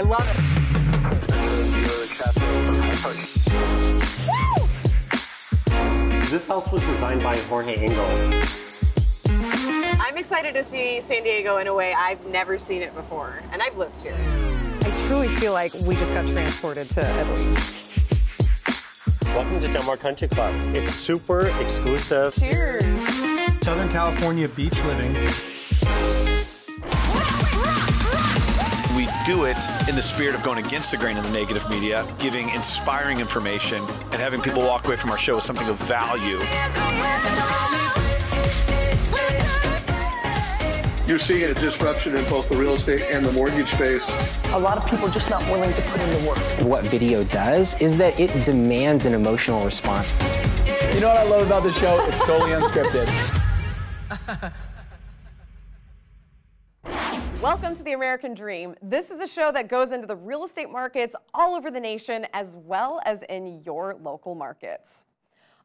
I love it. This house was designed by Jorge Engel. I'm excited to see San Diego in a way I've never seen it before, and I've lived here. I truly feel like we just got transported to Italy. Welcome to Del Mar Country Club. It's super exclusive. Cheers. Southern California beach living. We do it in the spirit of going against the grain of the negative media, giving inspiring information, and having people walk away from our show with something of value. You're seeing a disruption in both the real estate and the mortgage space. A lot of people are just not willing to put in the work. What video does is that it demands an emotional response. You know what I love about the show? It's totally unscripted. Welcome to The American Dream. This is a show that goes into the real estate markets all over the nation as well as in your local markets.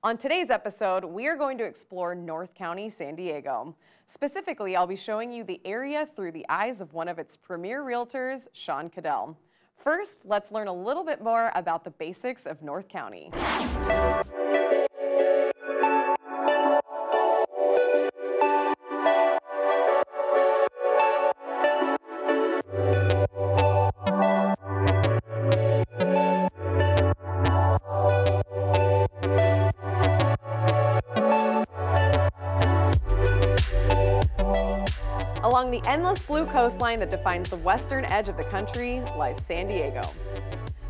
On today's episode, we are going to explore North County, San Diego. Specifically, I'll be showing you the area through the eyes of one of its premier realtors, Sean Cadell. First, let's learn a little bit more about the basics of North County. Along the endless blue coastline that defines the western edge of the country lies San Diego.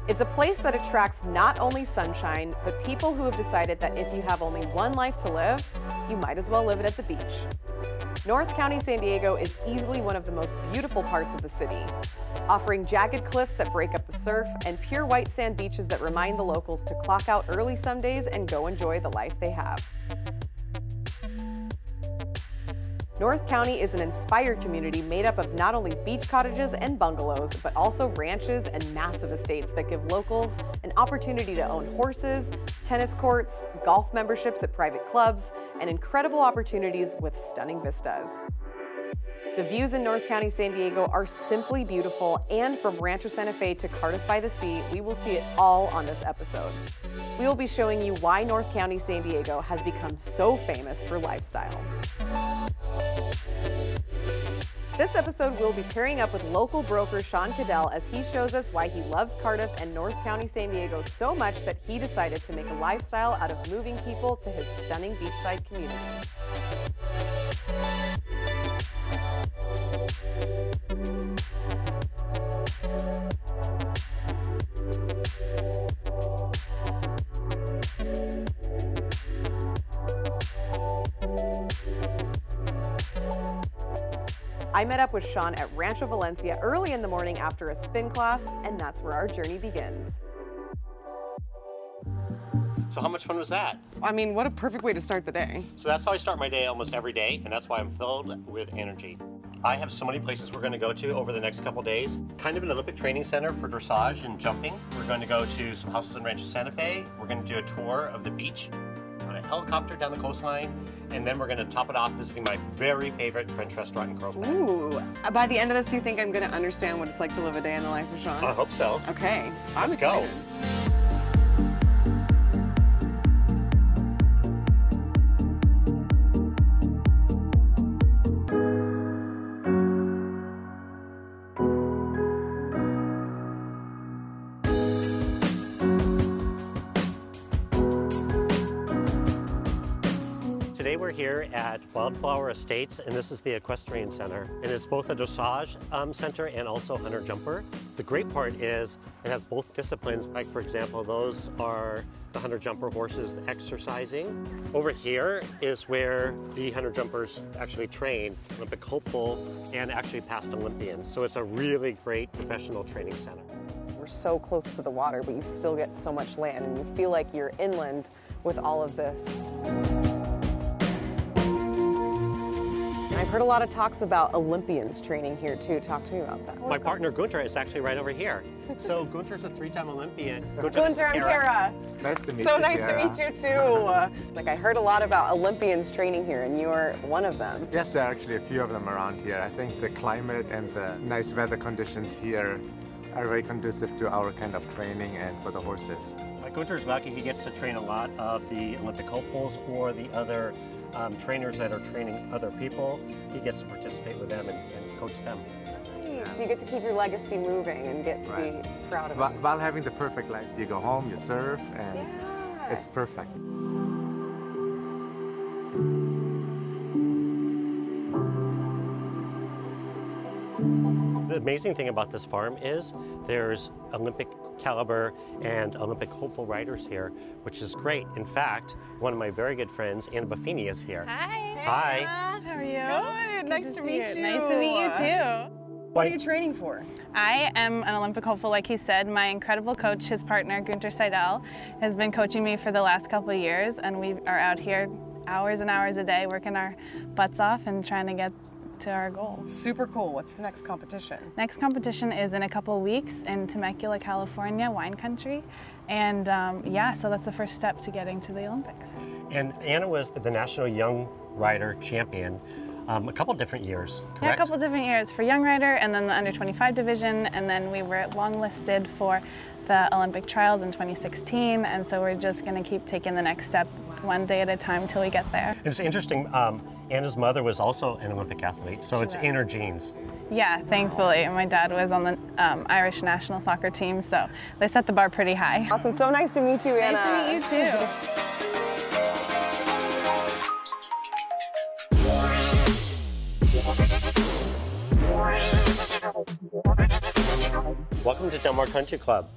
It's a place that attracts not only sunshine, but people who have decided that if you have only one life to live, you might as well live it at the beach. North County, San Diego is easily one of the most beautiful parts of the city, offering jagged cliffs that break up the surf and pure white sand beaches that remind the locals to clock out early some days and go enjoy the life they have. North County is an inspired community made up of not only beach cottages and bungalows, but also ranches and massive estates that give locals an opportunity to own horses, tennis courts, golf memberships at private clubs, and incredible opportunities with stunning vistas. The views in North County, San Diego are simply beautiful, and from Rancho Santa Fe to Cardiff by the Sea, we will see it all on this episode. We will be showing you why North County, San Diego has become so famous for lifestyle. This episode, we'll be pairing up with local broker Sean Cadell as he shows us why he loves Cardiff and North County, San Diego so much that he decided to make a lifestyle out of moving people to his stunning beachside community. I met up with Sean at Rancho Valencia early in the morning after a spin class, and that's where our journey begins. So how much fun was that? I mean, what a perfect way to start the day. So that's how I start my day almost every day, and that's why I'm filled with energy. I have so many places we're going to go to over the next couple days. Kind of an Olympic training center for dressage and jumping. We're going to go to some houses in Rancho Santa Fe. We're going to do a tour of the beach on a helicopter down the coastline, and then we're going to top it off visiting my very favorite French restaurant in Carlsbad. Ooh, by the end of this, do you think I'm going to understand what it's like to live a day in the life of Sean? I hope so. Okay, I'm Let's excited. go. Today we're here at Wildflower Estates, and this is the Equestrian Center. And it's both a dressage center and also hunter jumper. The great part is it has both disciplines. Like, for example, those are the hunter jumper horses exercising. Over here is where the hunter jumpers actually train, Olympic hopeful and actually past Olympians. So it's a really great professional training center. We're so close to the water, but you still get so much land, and you feel like you're inland with all of this. And I've heard a lot of talks about Olympians training here too. Talk to me about that. My partner Gunter is actually right over here. So Gunter's a three-time Olympian. Gunter, I'm Kara. Nice to meet you. So nice to meet you too. Like, I heard a lot about Olympians training here, and you're one of them. Yes, there are actually a few of them around here. I think the climate and the nice weather conditions here are very conducive to our kind of training and for the horses. Gunter's lucky he gets to train a lot of the Olympic hopefuls or the other trainers that are training other people. He gets to participate with them and coach them. So you get to keep your legacy moving and get to be proud of it. While having the perfect life, you go home, you serve, and it's perfect. The amazing thing about this farm is there's Olympic caliber and Olympic hopeful riders here, which is great. In fact, one of my very good friends, Anna Buffini, is here. Hi. Hi. How are you? Good. Nice to meet you. Nice to meet you too. What are you training for? I am an Olympic hopeful, like he said. My incredible coach, his partner, Gunter Seidel, has been coaching me for the last couple of years, and we are out here hours and hours a day working our butts off and trying to get to our goal. Super cool. What's the next competition? Next competition is in a couple of weeks in Temecula, California, wine country. And yeah, so that's the first step to getting to the Olympics. And Anna was the National Young Rider Champion a couple different years, correct? Yeah, a couple different years for young rider, and then the under 25 division, and then we were longlisted for the Olympic trials in 2016, and so we're just going to keep taking the next step one day at a time till we get there. And it's interesting, Anna's mother was also an Olympic athlete, so it's in her genes. Yeah, thankfully. My dad was on the Irish national soccer team, so they set the bar pretty high. Awesome. So nice to meet you, Anna. Nice to meet you too. Welcome to Del Mar Country Club.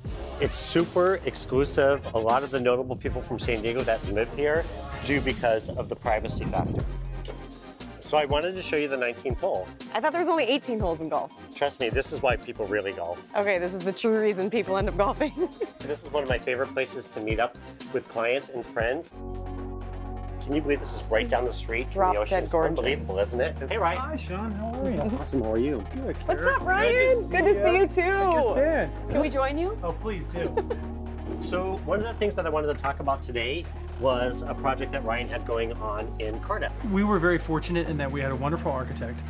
It's super exclusive. A lot of the notable people from San Diego that live here do because of the privacy factor. So I wanted to show you the 19th hole. I thought there was only 18 holes in golf. Trust me, this is why people really golf. Okay, this is the true reason people end up golfing. This is one of my favorite places to meet up with clients and friends. Can you believe this is right down the street from the ocean? It's unbelievable, isn't it? Hey, Ryan. Hi, Sean. How are you? Awesome. How are you? Good. What's up, Ryan? Good to see you too. Can we join you? Oh, please do. So one of the things that I wanted to talk about today was a project that Ryan had going on in Cardiff. We were very fortunate in that we had a wonderful architect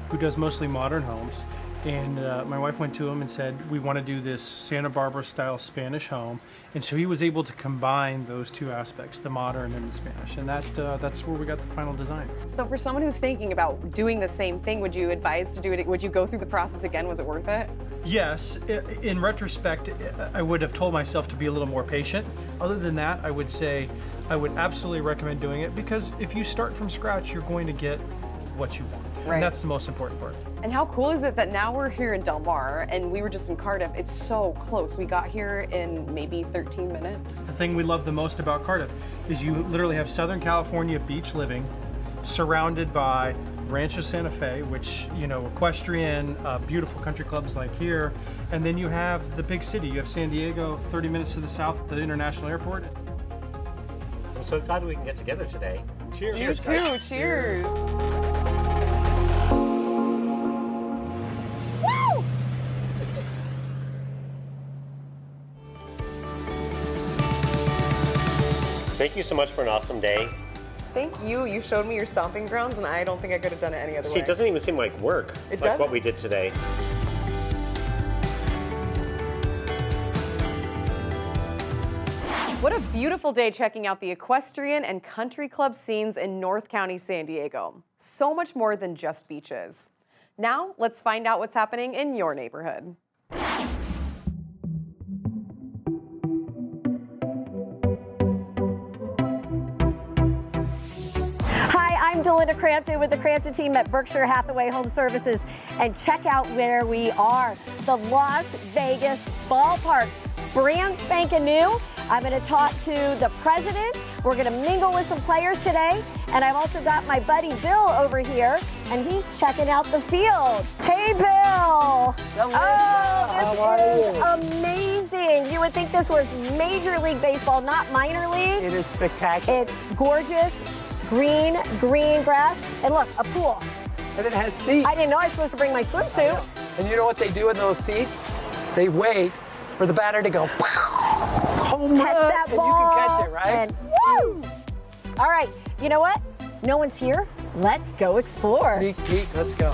who does mostly modern homes. And my wife went to him and said, we want to do this Santa Barbara style Spanish home. And so he was able to combine those two aspects, the modern and the Spanish. And that's where we got the final design. So for someone who's thinking about doing the same thing, would you advise to do it? Would you go through the process again? Was it worth it? Yes. In retrospect, I would have told myself to be a little more patient. Other than that, I would say I would absolutely recommend doing it, because if you start from scratch, you're going to get what you want. Right. And that's the most important part. And how cool is it that now we're here in Del Mar and we were just in Cardiff? It's so close. We got here in maybe 13 minutes. The thing we love the most about Cardiff is you literally have Southern California beach living surrounded by Rancho Santa Fe, which, you know, equestrian, beautiful country clubs like here. And then you have the big city. You have San Diego, 30 minutes to the south, the international airport. I'm so glad we can get together today. Cheers. You too. Cheers. Thank you so much for an awesome day. Thank you. You showed me your stomping grounds, and I don't think I could have done it any other way. See, it doesn't even seem like work, It like doesn't. what we did today. What a beautiful day checking out the equestrian and country club scenes in North County, San Diego. So much more than just beaches. Now, let's find out what's happening in your neighborhood. Hi, I'm Delinda Crampton with the Crampton team at Berkshire Hathaway Home Services, and check out where we are. The Las Vegas Ballpark, brand spanking new. I'm going to talk to the president. We're going to mingle with some players today, and I've also got my buddy Bill over here, and he's checking out the field. Hey, Bill. Oh, this is amazing. You would think this was Major League Baseball, not minor league. It is spectacular. It's gorgeous. Green grass, and look, a pool. And it has seats. I didn't know I was supposed to bring my swimsuit. And you know what they do in those seats? They wait for the batter to go home Catch run, that and ball. you can catch it, right? And woo! All right, you know what? No one's here. Let's go explore. Sneak peek, let's go.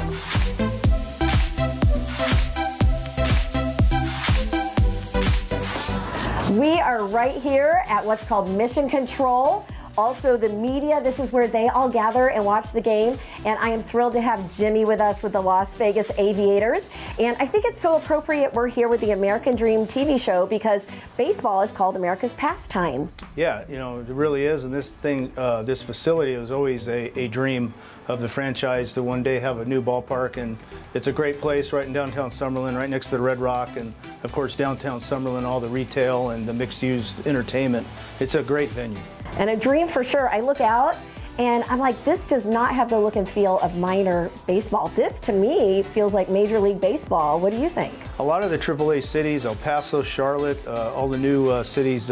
We are right here at what's called Mission Control. Also the media, this is where they all gather and watch the game. And I am thrilled to have Jimmy with us with the Las Vegas Aviators. And I think it's so appropriate we're here with the American Dream TV show because baseball is called America's pastime. Yeah, you know, it really is. And this thing, this facility was always a dream of the franchise to one day have a new ballpark. And it's a great place right in downtown Summerlin, right next to the Red Rock. And of course, downtown Summerlin, all the retail and the mixed-use entertainment. It's a great venue. And a dream for sure. I look out and I'm like, this does not have the look and feel of minor baseball. This to me feels like Major League Baseball. What do you think? A lot of the AAA cities, El Paso, Charlotte, all the new cities,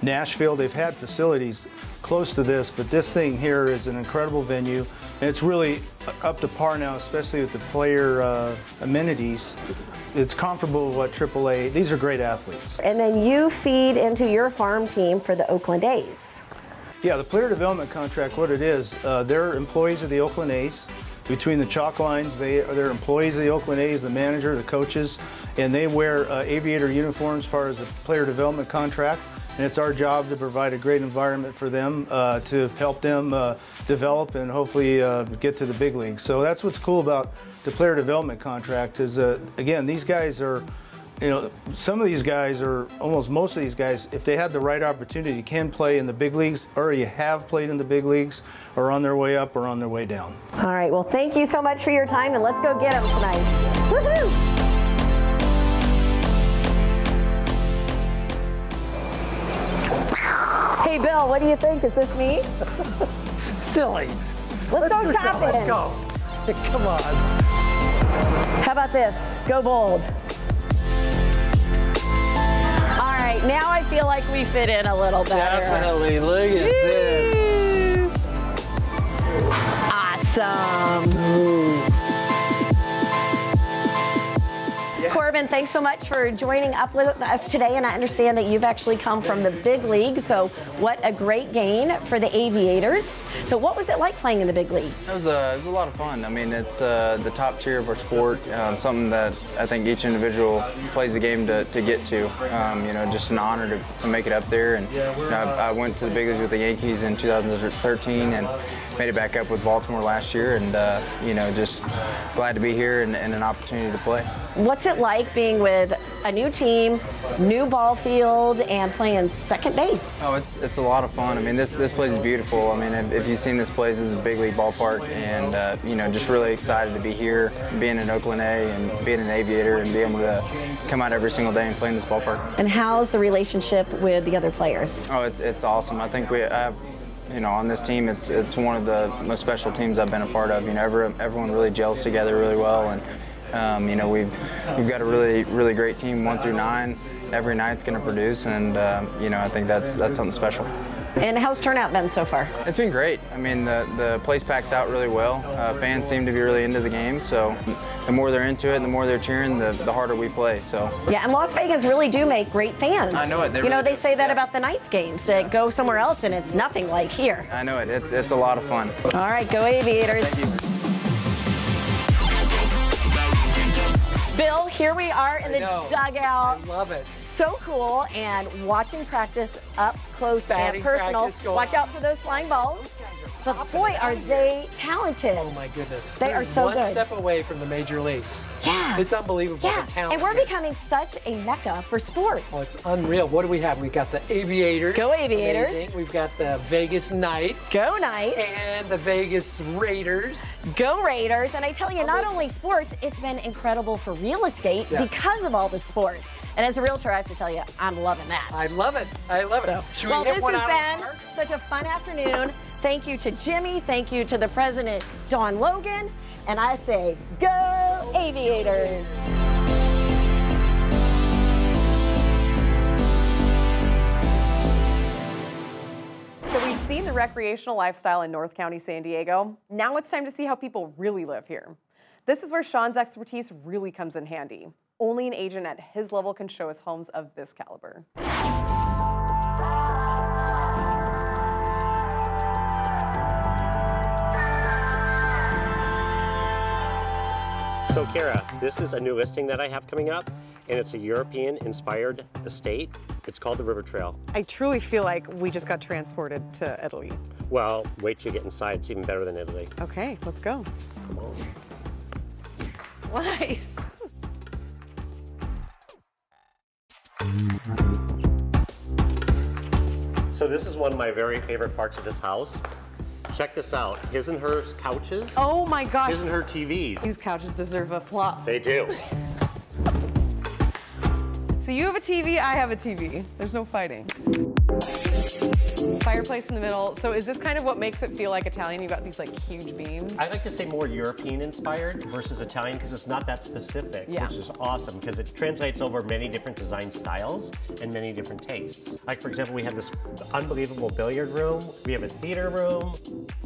Nashville, they've had facilities close to this, but this thing here is an incredible venue. And it's really up to par now, especially with the player amenities. It's comparable to what AAA, these are great athletes. And then you feed into your farm team for the Oakland A's. Yeah, the player development contract, what it is, they're employees of the Oakland A's. Between the chalk lines, they're employees of the Oakland A's, the manager, the coaches, and they wear aviator uniforms as far as the player development contract. And it's our job to provide a great environment for them to help them develop and hopefully get to the big leagues. So that's what's cool about the player development contract is, again, these guys are, you know, some of these guys are, almost most of these guys, if they had the right opportunity, can play in the big leagues, or you have played in the big leagues, or on their way up or on their way down. All right, well, thank you so much for your time, and let's go get them tonight. Woohoo! Hey, Bill, what do you think? Is this me? Silly. Let's go shopping. Let's go. Come on. How about this? Go bold. All right, now I feel like we fit in a little better. Definitely. Look at this. Awesome. Corbin, thanks so much for joining up with us today, and I understand that you've actually come from the big league, so what a great gain for the Aviators. So what was it like playing in the big leagues? It was a lot of fun. I mean, it's the top tier of our sport, something that I think each individual plays the game to get to. You know, just an honor to make it up there. And you know, I went to the big leagues with the Yankees in 2013 and made it back up with Baltimore last year, and you know, just glad to be here and an opportunity to play. What's it like being with a new team, new ball field, and playing second base? Oh, it's a lot of fun. I mean, this place is beautiful. I mean, if you've seen this place, this is a big league ballpark, and you know, just really excited to be here, being an Oakland A and being an Aviator, and being able to come out every single day and play in this ballpark. And how's the relationship with the other players? Oh, it's awesome. I think you know, on this team, it's one of the most special teams I've been a part of. You know, everyone really gels together really well, and you know, we've got a really great team, 1 through 9. Every night's going to produce, and you know, I think that's something special. And how's turnout been so far? It's been great. I mean, the place packs out really well. Fans seem to be really into the game, so the more they're into it and the more they're cheering, the harder we play. So yeah, and Las Vegas really do make great fans. I know it. You know, they say that about the Knights games, that go somewhere else and it's nothing like here. I know it. It's a lot of fun. All right, go Aviators. Thank you. Bill, here we are in the dugout. I love it. So cool, and watching practice up close and personal. Watch out for those flying balls. But boy, are they talented. Oh my goodness. They are so good. One step away from the major leagues. Yeah. It's unbelievable, yeah. the talent. And we're becoming such a mecca for sports. Oh, it's unreal. What do we have? We've got the Aviators. Go Aviators. Amazing. We've got the Vegas Knights. Go Knights. And the Vegas Raiders. Go Raiders. And I tell you, not only sports, it's been incredible for real estate because of all the sports. And as a realtor, I have to tell you, I'm loving that. I love it. I love it. Should well, we hit this one has out been such a fun afternoon. Thank you to Jimmy. Thank you to the president, Don Logan. And I say, go Aviators. So we've seen the recreational lifestyle in North County, San Diego. Now it's time to see how people really live here. This is where Sean's expertise really comes in handy. Only an agent at his level can show us homes of this caliber. So Kara, this is a new listing that I have coming up, and it's a European-inspired estate. It's called the River Trail. I truly feel like we just got transported to Italy. Well, wait till you get inside. It's even better than Italy. Okay, let's go. Come on. Nice. So this is one of my very favorite parts of this house. Check this out. His and hers couches. Oh my gosh. His and her TVs. These couches deserve applause. They do. So you have a TV, I have a TV. There's no fighting. Fireplace in the middle. So is this kind of what makes it feel like Italian? You've got these like huge beams. I like to say more European inspired versus Italian because it's not that specific, which is awesome because it translates over many different design styles and many different tastes. Like for example, we have this unbelievable billiard room, we have a theater room,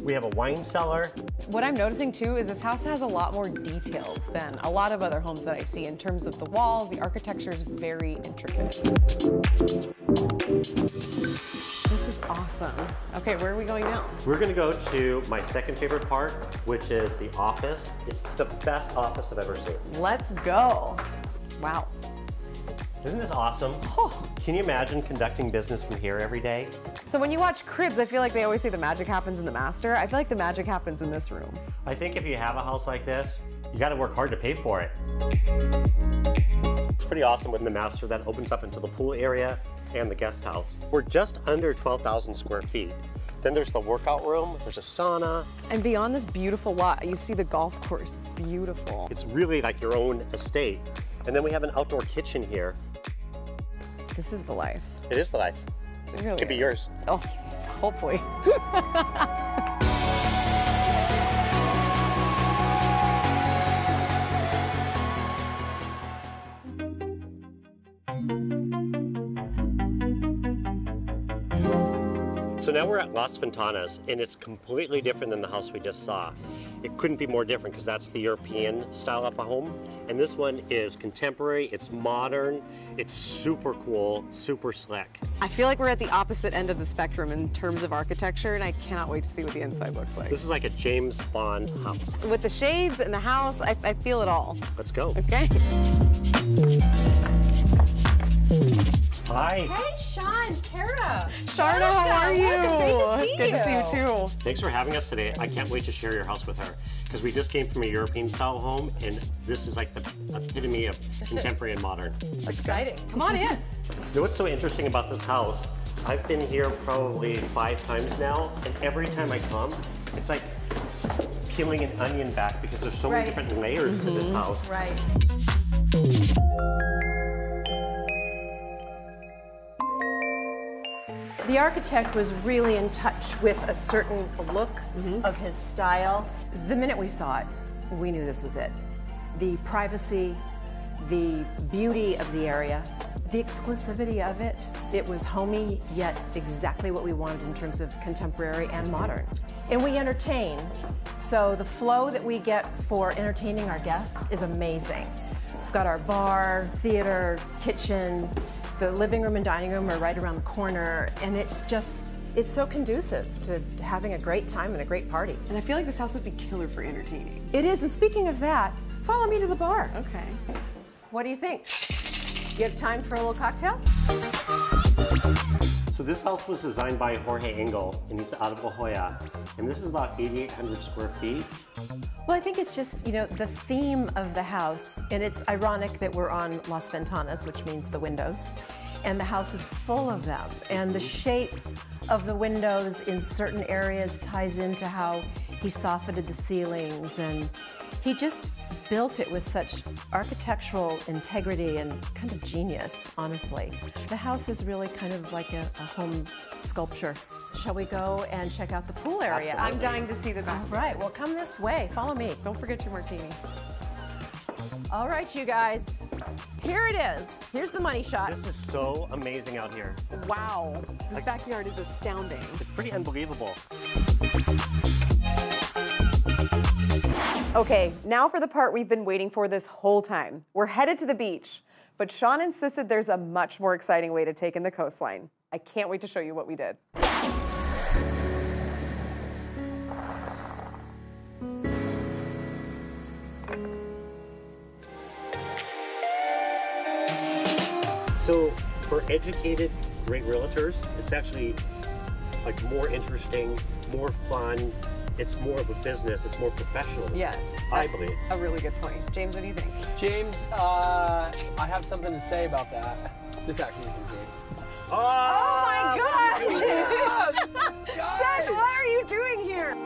we have a wine cellar. What I'm noticing too is this house has a lot more details than a lot of other homes that I see in terms of the walls. The architecture is very intricate. This is awesome. Okay, where are we going now? We're gonna go to my second favorite part, which is the office. It's the best office I've ever seen. Let's go. Wow. Isn't this awesome? Oh. Can you imagine conducting business from here every day? So when you watch Cribs, I feel like they always say the magic happens in the master. I feel like the magic happens in this room. I think if you have a house like this, you gotta work hard to pay for it. It's pretty awesome with the master that opens up into the pool area and the guest house. We're just under 12,000 square feet. Then there's the workout room, there's a sauna. And beyond this beautiful lot, you see the golf course. It's beautiful. It's really like your own estate. And then we have an outdoor kitchen here. This is the life. It is the life. It really could be yours. Oh, hopefully. So now we're at Las Ventanas, and it's completely different than the house we just saw. It couldn't be more different because that's the European style of a home. And this one is contemporary, it's modern, it's super cool, super slick. I feel like we're at the opposite end of the spectrum in terms of architecture, and I cannot wait to see what the inside looks like. This is like a James Bond house. With the shades and the house, I feel it all. Let's go. Okay. Hi. Hey, Sean, Kara. Sharna, how are you? Good to see you. Good to see you too. Thanks for having us today. I can't wait to share your house with her because we just came from a European style home and this is like the epitome of contemporary and modern. It's exciting. Come on in. You know what's so interesting about this house? I've been here probably 5 times now, and every time I come, it's like peeling an onion back because there's so many different layers to this house. Right. The architect was really in touch with a certain look of his style. The minute we saw it, we knew this was it. The privacy, the beauty of the area, the exclusivity of it. It was homey, yet exactly what we wanted in terms of contemporary and modern. And we entertain, so the flow that we get for entertaining our guests is amazing. We've got our bar, theater, kitchen, the living room and dining room are right around the corner, and it's so conducive to having a great time and a great party. And I feel like this house would be killer for entertaining. It is, and speaking of that, follow me to the bar. Okay. What do you think? You have time for a little cocktail? So this house was designed by Jorge Engel, and he's out of La Jolla. And this is about 8,800 square feet. Well, I think it's just, the theme of the house, and it's ironic that we're on Las Ventanas, which means the windows, and the house is full of them. And the shape of the windows in certain areas ties into how he softened the ceilings, and he just built it with such architectural integrity and kind of genius, honestly. The house is really kind of like a home sculpture. Shall we go and check out the pool area? Absolutely. I'm dying to see the back. All right, well, come this way. Follow me. Don't forget your martini. All right, you guys. Here it is. Here's the money shot. This is so amazing out here. Wow. This backyard is astounding. It's pretty unbelievable. Okay, now for the part we've been waiting for this whole time. We're headed to the beach, but Sean insisted there's a much more exciting way to take in the coastline. I can't wait to show you what we did. So for educated, great realtors, it's actually like more interesting, more fun. It's more of a business. It's more professional. Yes, I that's believe. a really good point. James, what do you think? James, I have something to say about that. This actually isn't James. Oh my God! Seth, what are you doing here?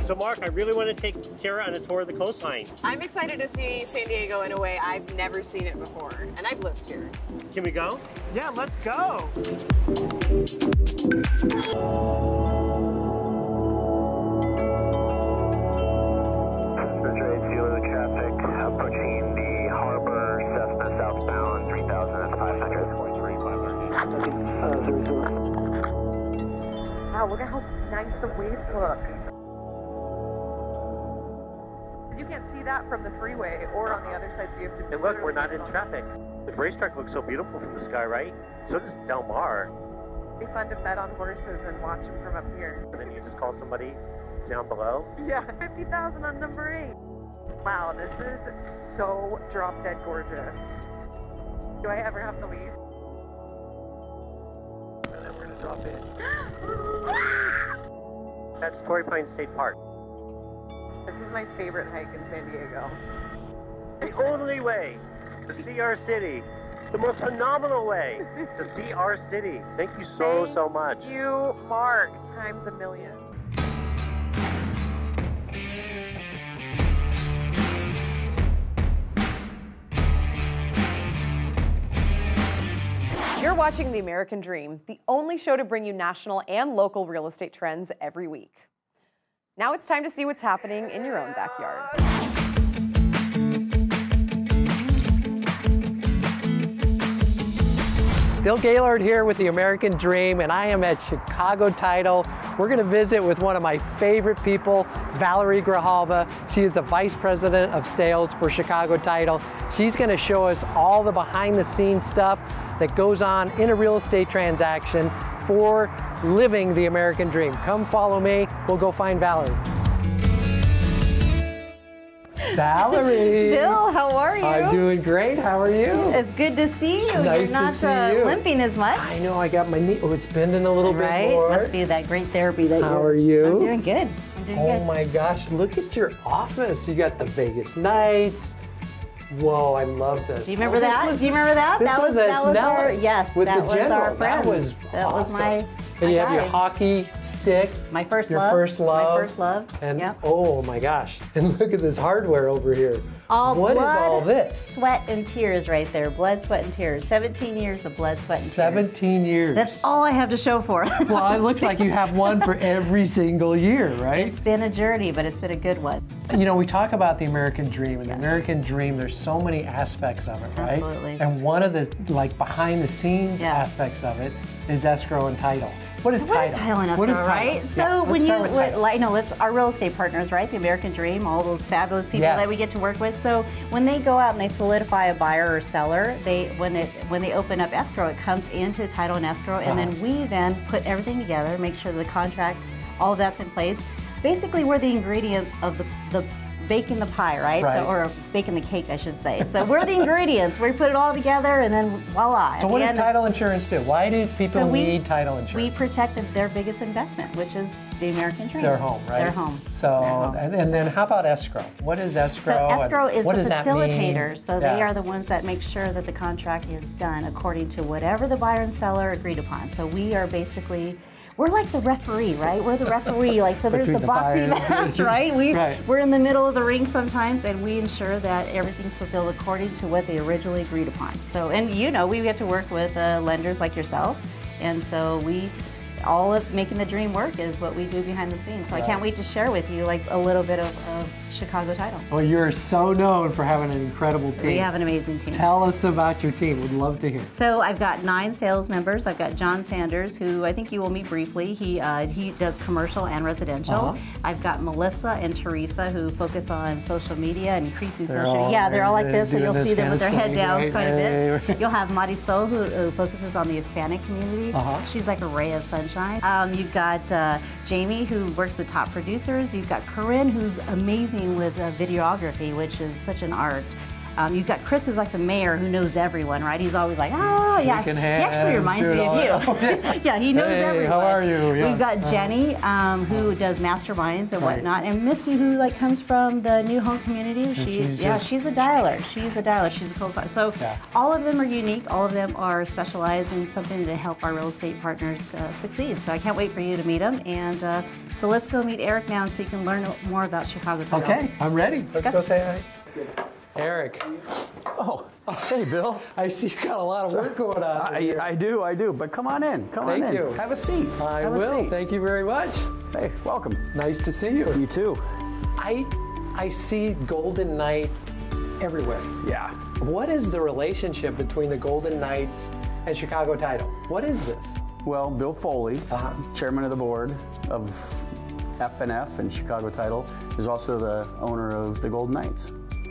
So Mark, I really want to take Tara on a tour of the coastline. I'm excited to see San Diego in a way I've never seen it before, and I've lived here. Can we go? Yeah, let's go. Approaching the harbor, Cessna southbound, 3,500. Wow, look at how nice the waves look. You can't see that from the freeway or on the other side, so you have to... And look, we're not in traffic. The racetrack looks so beautiful from the sky, right? So does Del Mar. It'd be fun to bet on horses and watch them from up here. And then you just call somebody down below. Yeah, 50,000 on number 8. Wow, this is so drop-dead gorgeous. Do I ever have to leave? And then we're gonna drop in. That's Torrey Pines State Park. This is my favorite hike in San Diego. The only way to see our city, the most phenomenal way to see our city. Thank you so much. Thank you, Mark, times a million. You're watching The American Dream, the only show to bring you national and local real estate trends every week. Now it's time to see what's happening in your own backyard. Bill Gaylord here with The American Dream, and I am at Chicago Title. We're going to visit with one of my favorite people, Valerie Grijalva. She is the Vice President of Sales for Chicago Title. She's going to show us all the behind-the-scenes stuff that goes on in a real estate transaction for living the American dream. Come follow me. We'll go find Valerie. Valerie. Bill, how are you? I'm doing great. How are you? It's good to see you. Nice You're not to see you. limping as much. I know. I got my knee. Oh, it's bending a little Right? bit more. Must be that great therapy that How are you? I'm doing good. I'm doing Oh good. my gosh, look at your office. You got the Vegas Nights. Whoa, I love this. Do you remember that? Do you remember that? That was at our, yes, with that the was general. our friend. That was That awesome. was my And you have your guys. hockey stick. My first your love. first love. My first love. And Yep. oh my gosh. And look at this hardware over here. What is all this? Sweat and tears right there. Blood, sweat, and tears. 17 years of blood, sweat, and tears. 17 years. That's all I have to show for it. Well, it looks like you have one for every single year, right? It's been a journey, but it's been a good one. You know, we talk about the American dream, and the American dream, there's so many aspects of it, right? Absolutely. And one of the, like, behind the scenes aspects of it is escrow and title. What is title? What is title and escrow, What is title? right? Yeah, So let's when you, start with title. like, no, let's our real estate partners, right? The American Dream, all those fabulous people Yes. that we get to work with. So when they go out and they solidify a buyer or seller, when they open up escrow, it comes into title and escrow, and then we then put everything together, make sure the contract, all of that's in place. Basically, we're the ingredients of the baking the pie, right? Right. So, or baking the cake, I should say. So we're the ingredients. We put it all together, and then voila. So at what the does end, title insurance do? Why do people need title insurance? we protect their biggest investment, which is the American dream. Their home, right? Their home. So, and then how about escrow? What is escrow? So and escrow is what the does that mean? facilitator. So Yeah. they are the ones that make sure that the contract is done according to whatever the buyer and seller agreed upon. So we are basically, we're like the referee, right? We're the referee. Like, so there's the Between the boxing buyers. match, right? Right. We're in the middle of the ring sometimes, and we ensure that everything's fulfilled according to what they originally agreed upon. So, and you know, we get to work with lenders like yourself, and so all of making the dream work is what we do behind the scenes. So I can't wait to share with you like a little bit of Chicago Title. Well, you're so known for having an incredible team. We have an amazing team. Tell us about your team. We'd love to hear. So I've got 9 sales members. I've got John Sanders, who I think you will meet briefly. He does commercial and residential. I've got Melissa and Teresa, who focus on social media and increasing social media. Yeah, they're all like this, so you'll see them with their head down quite a bit. You'll have Marisol, who focuses on the Hispanic community. She's like a ray of sunshine. You've got Jamie, who works with top producers. You've got Corinne, who's amazing working with videography, which is such an art. You've got Chris, who's like the mayor, who knows everyone, right? He's always like, oh, yeah. He actually reminds me of you. Yeah, he knows everyone. How are you? Yeah. We've got Jenny, who does masterminds and whatnot, and Misty, who like comes from the New Home community. She's a dialer. She's a dialer. She's a co-founder. So all of them are unique. All of them are specialized in something to help our real estate partners succeed. So I can't wait for you to meet them. And so let's go meet Eric now, so you can learn more about Chicago Title. Okay, I'm ready. Let's go say hi. Eric. Oh, hey, Bill. I see you got a lot of work going on. I do. But come on in. Come on in. Thank you. Have a seat. I will. Thank you very much. Hey, welcome. Nice to see you. You too. I see Golden Knight everywhere. Yeah. What is the relationship between the Golden Knights and Chicago Title? What is this? Well, Bill Foley, chairman of the board of F&F and Chicago Title, is also the owner of the Golden Knights.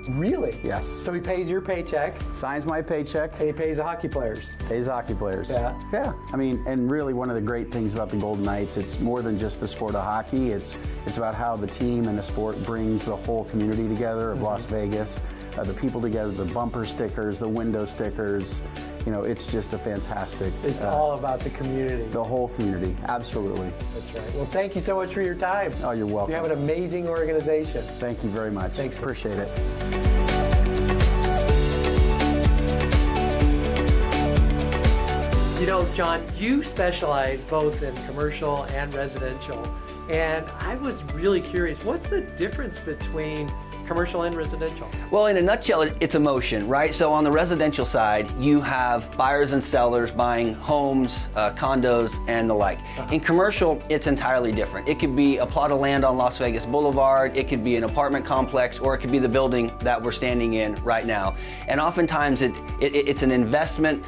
Really? Yes. So he pays your paycheck. Signs my paycheck. And he pays the hockey players. Pays hockey players. Yeah. Yeah. I mean, and really one of the great things about the Golden Knights, it's more than just the sport of hockey. It's about how the team and the sport brings the whole community together of Las Vegas, the people together, the bumper stickers, the window stickers. You know, it's just a fantastic. It's all about the community. The whole community, absolutely. That's right. Well, thank you so much for your time. Oh, you're welcome. You have an amazing organization. Thank you very much. Thanks. Appreciate it. You know, John, you specialize both in commercial and residential, and I was really curious, what's the difference between commercial and residential? Well, in a nutshell, it's emotion, right? So on the residential side, you have buyers and sellers buying homes, condos, and the like. In commercial, it's entirely different. It could be a plot of land on Las Vegas Boulevard, it could be an apartment complex, or it could be the building that we're standing in right now. And oftentimes it's an investment,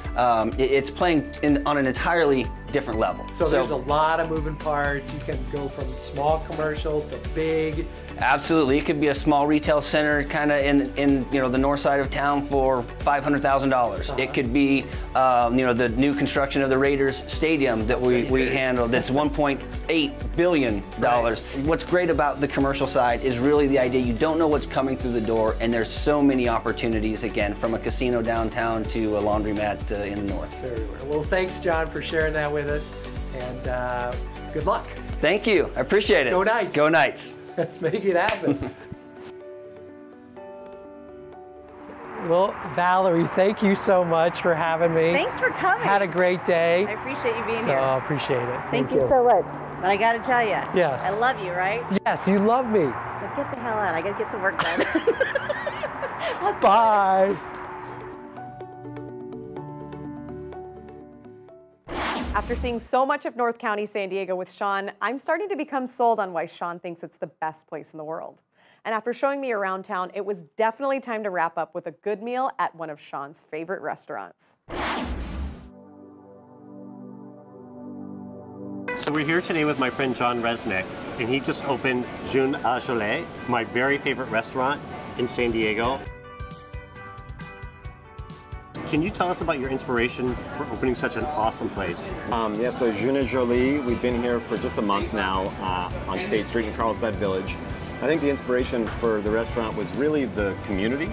it's playing on an entirely different level. So there's a lot of moving parts. You can go from small commercial to big. Absolutely. It could be a small retail center kind of in you know, the north side of town for $500,000. It could be you know, the new construction of the Raiders Stadium that we handled that's $1.8 billion. Right. What's great about the commercial side is really the idea you don't know what's coming through the door, and there's so many opportunities, again, from a casino downtown to a laundromat in the north. Well, thanks, John, for sharing that with us, and good luck. Thank you. I appreciate it. Go Knights. Go Knights. Let's make it happen. Well, Valerie, thank you so much for having me. Thanks for coming. Had a great day. I appreciate you being here. I appreciate it. Thank you so much. But I got to tell you, yes, I love you, right? Yes, you love me. But get the hell out. I got to get some work done. Bye. After seeing so much of North County, San Diego with Sean, I'm starting to become sold on why Sean thinks it's the best place in the world. And after showing me around town, it was definitely time to wrap up with a good meal at one of Sean's favorite restaurants. So we're here today with my friend John Resnick, and he just opened Jeune à Gelée, my very favorite restaurant in San Diego. Can you tell us about your inspiration for opening such an awesome place? Yeah, so Jeune à Gelée, we've been here for just a month now on State Street in Carlsbad Village. I think the inspiration for the restaurant was really the community,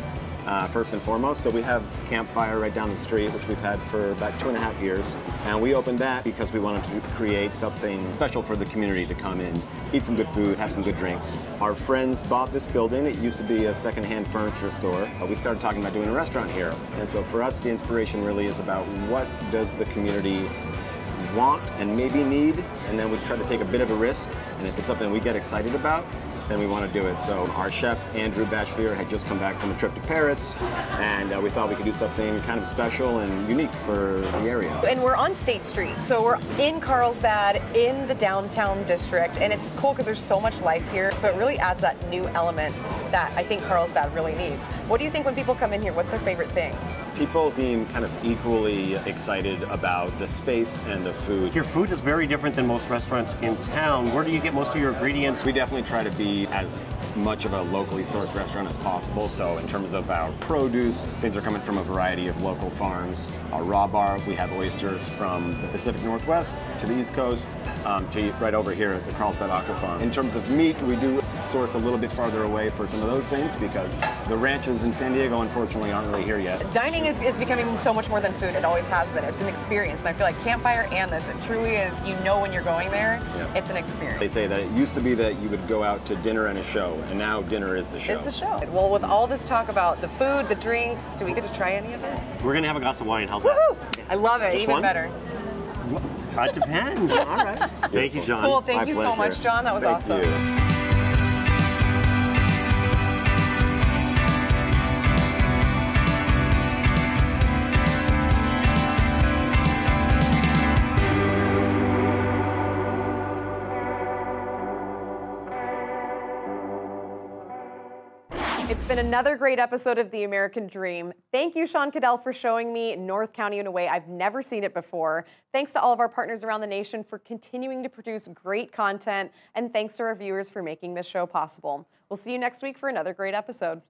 first and foremost. So we have Campfire right down the street, which we've had for about 2.5 years. And we opened that because we wanted to create something special for the community to come in, eat some good food, have some good drinks. Our friends bought this building. It used to be a secondhand furniture store. We started talking about doing a restaurant here. And so for us, the inspiration really is about what does the community want and maybe need, and then we try to take a bit of a risk. And if it's something we get excited about, then we want to do it. So our chef, Andrew Bachelier, had just come back from a trip to Paris, and we thought we could do something kind of special and unique for the area. And we're on State Street, so we're in Carlsbad, in the downtown district, and it's cool because there's so much life here, so it really adds that new element that I think Carlsbad really needs. What do you think when people come in here? What's their favorite thing? People seem kind of equally excited about the space and the food. Your food is very different than most restaurants in town. Where do you get most of your ingredients? We definitely try to be as much of a locally sourced restaurant as possible. So in terms of our produce, things are coming from a variety of local farms. Our raw bar, we have oysters from the Pacific Northwest to the East Coast to right over here at the Carlsbad Aqua Farm. In terms of meat, we do source a little bit farther away for some of those things because the ranches in San Diego, unfortunately, aren't really here yet. Dining is becoming so much more than food. It always has been. It's an experience, and I feel like Campfire and this, it truly is, you know when you're going there, it's an experience. They say that it used to be that you would go out to dinner and a show, and now dinner is the show. It's the show. Well, with all this talk about the food, the drinks, do we get to try any of it? We're gonna have a glass of wine. How's Woohoo! that? I love it. Just Even one? better. It depends. All right. Thank you, John. Cool. Thank you so much, John. That was awesome. It's been another great episode of The American Dream. Thank you, Sean Cadell, for showing me North County in a way I've never seen it before. Thanks to all of our partners around the nation for continuing to produce great content, and thanks to our viewers for making this show possible. We'll see you next week for another great episode.